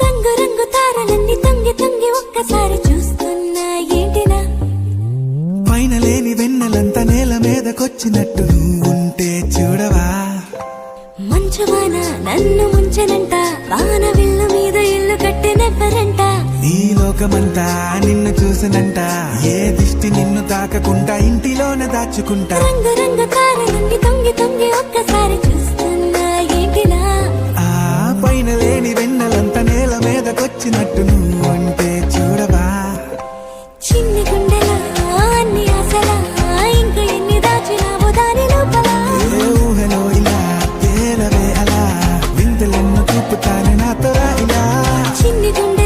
రంగు రంగు తారలన్నీ తొంగి తొంగి ఒక్కసారి చూస్తున్నా ఏంటినా పైన లేని వెన్నెలంతా నేల మీదకొచ్చినట్టు ఉంటే చూడవా మంచువాన నన్ను ముంచనంట వాన విల్లు మీద ఇల్లు కట్టినెవ్వరంట ఈ లోకమంతా నిన్ను చూసనంట ఏ దిష్టి నిన్ను తాకకుండా ఇంటిలోనే దాచుకుంటా రంగు రంగు తారలన్నీ తొంగి తొంగి ఒక్కసారి చూస్తున్నా ఏంటినా ఆ పైన లేని వెన్నెలంతా నేల మీదకొచ్చినట్టు నువ్వు అంటే చూడవా చిన్ని గుండెలా అన్ని ఆశలా ఇంకా ఎన్ని దాచినావో దాని లోపల ఏ ఊహలో ఇలా తేలవే అలా వింతలెన్ను చూపుతానే నాతో రా ఇలా చిన్ని గుండె